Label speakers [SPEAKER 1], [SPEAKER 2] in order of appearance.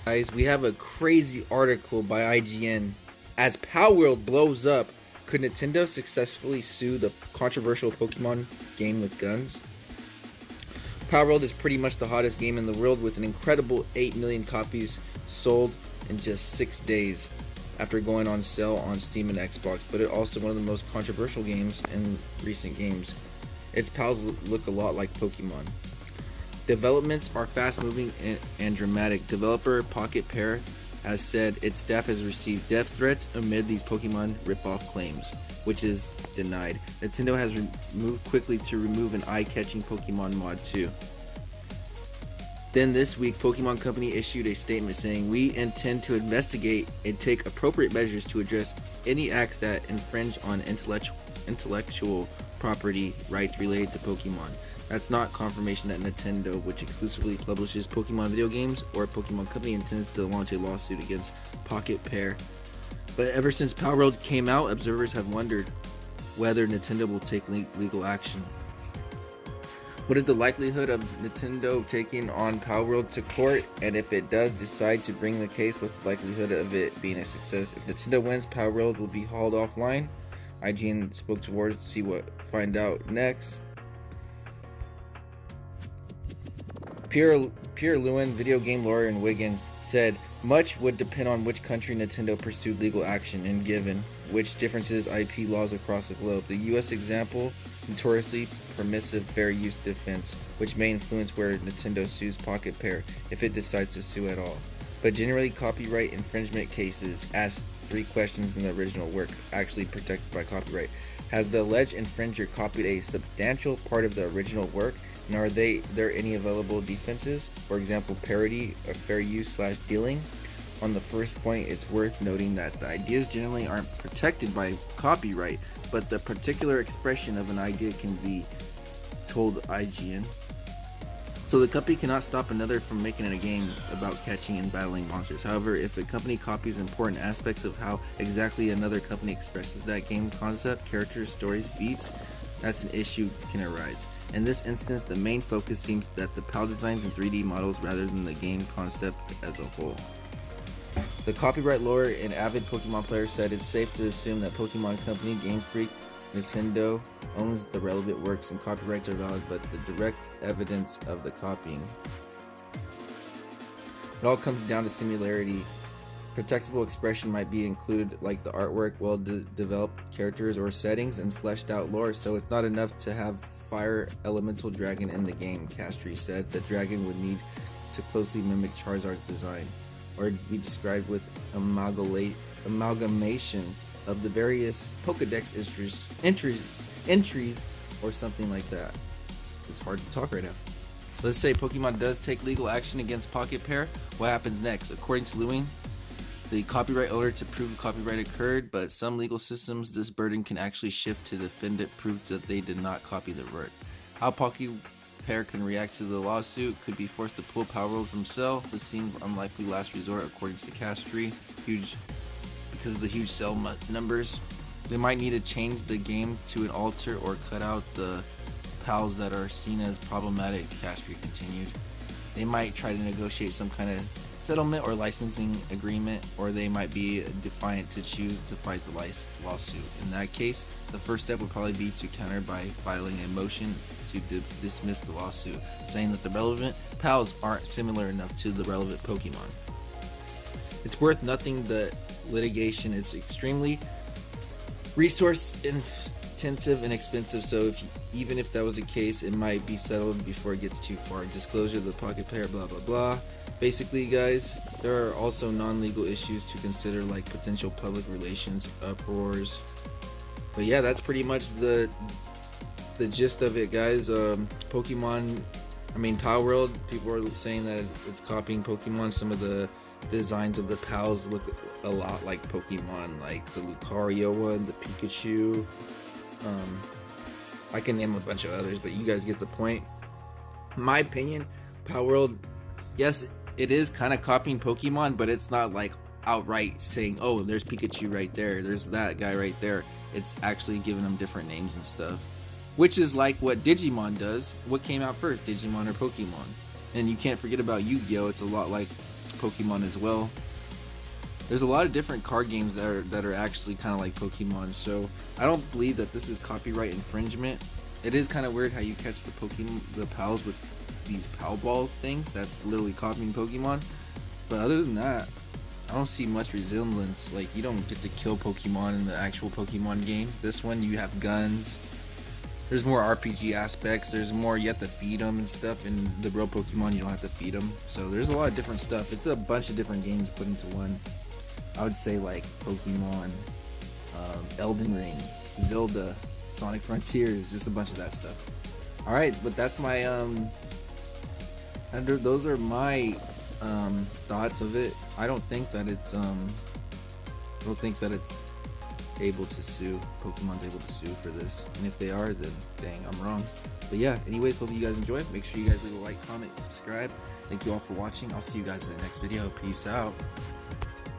[SPEAKER 1] Guys, we have a crazy article by IGN. As Palworld blows up, could Nintendo successfully sue the controversial Pokemon game with guns? Palworld is pretty much the hottest game in the world with an incredible 8 million copies sold in just 6 days after going on sale on Steam and Xbox, but it's also one of the most controversial games in recent games. Its pals look a lot like Pokemon. Developments are fast-moving and dramatic. Developer Pocket Pair has said its staff has received death threats amid these Pokemon ripoff claims, which is denied. Nintendo has moved quickly to remove an eye-catching Pokemon mod too. Then this week, Pokemon Company issued a statement saying, "We intend to investigate and take appropriate measures to address any acts that infringe on intellectual property rights related to Pokemon." That's not confirmation that Nintendo, which exclusively publishes Pokemon video games, or Pokemon Company intends to launch a lawsuit against Pocket Pair. But ever since Palworld came out, observers have wondered whether Nintendo will take legal action. What is the likelihood of Nintendo taking on Palworld to court? And if it does decide to bring the case, what's the likelihood of it being a success? If Nintendo wins, Palworld will be hauled offline. IGN spoke to Wars to see what find out next. Pierre Lewin, video game lawyer in Wigan, said much would depend on which country Nintendo pursued legal action and given which differences IP laws across the globe. The US example, notoriously permissive fair use defense, which may influence where Nintendo sues Pocket Pair if it decides to sue at all. But generally, copyright infringement cases ask 3 questions in the original work, actually protected by copyright. Has the alleged infringer copied a substantial part of the original work? And are there any available defenses? For example, parody or fair use / dealing? On the first point, it's worth noting that the ideas generally aren't protected by copyright, but the particular expression of an idea can be, told IGN. So the company cannot stop another from making a game about catching and battling monsters. However, if a company copies important aspects of how exactly another company expresses that game concept, characters, stories, beats, that's an issue can arise. In this instance, the main focus seems that the PAL designs and 3D models rather than the game concept as a whole. The copyright lawyer and avid Pokemon player said it's safe to assume that Pokemon Company, Game Freak, Nintendo owns the relevant works and copyrights are valid, but the direct evidence of the copying. It all comes down to similarity. Protectable expression might be included like the artwork, well-developed characters or settings, and fleshed out lore, so it's not enough to have Fire Elemental Dragon in the game, Castry said. The dragon would need to closely mimic Charizard's design, or be described with amalgamation of the various Pokedex entries, or something like that. It's hard to talk right now. Let's say Pokemon does take legal action against Pocket Pair. What happens next? According to Lewin, the copyright owner to prove the copyright occurred, but some legal systems, this burden can actually shift to defendant proof that they did not copy the work. How Pocket Pair can react to the lawsuit, could be forced to pull Palworld from sale. This seems unlikely last resort according to Castry, because of the huge sale numbers. They might need to change the game to an alter or cut out the pals that are seen as problematic, Castry continued. They might try to negotiate some kind of settlement or licensing agreement, or they might be defiant to choose to fight the lawsuit. In that case, the first step would probably be to counter by filing a motion to dismiss the lawsuit, saying that the relevant pals aren't similar enough to the relevant Pokemon. It's worth noting the litigation is extremely resource intensive and expensive, so even if that was the case, it might be settled before it gets too far. Disclosure of the Pocket Pair, blah blah blah. Basically, guys, there are also non-legal issues to consider, like potential public relations uproars. But yeah, that's pretty much the gist of it, guys. Palworld, people are saying that it's copying Pokemon. Some of the designs of the pals look a lot like Pokemon, like the Lucario one, the Pikachu. I can name a bunch of others, but you guys get the point. In my opinion, Palworld, yes, it is kind of copying Pokemon, but it's not like outright saying, oh, there's Pikachu right there, there's that guy right there. It's actually giving them different names and stuff, which is like what Digimon does. What came out first, Digimon or Pokemon? And you can't forget about Yu-Gi-Oh! It's a lot like Pokemon as well. There's a lot of different card games that are actually kind of like Pokemon, so I don't believe that this is copyright infringement. It is kind of weird how you catch the pals with these pal balls things. That's literally copying Pokemon. But other than that, I don't see much resemblance. Like, you don't get to kill Pokemon in the actual Pokemon game. This one, you have guns. There's more RPG aspects. There's more, you have to feed them and stuff. In the real Pokemon, you don't have to feed them. So there's a lot of different stuff. It's a bunch of different games put into one. I would say like Pokemon, Elden Ring, Zelda, Sonic Frontiers, just a bunch of that stuff. Alright, but that's my, those are my thoughts of it. I don't think that it's able to sue. Pokemon's able to sue for this, and if they are, then dang, I'm wrong. But yeah, anyways, hope you guys enjoyed. Make sure you guys leave a like, comment, subscribe. Thank you all for watching. I'll see you guys in the next video. Peace out.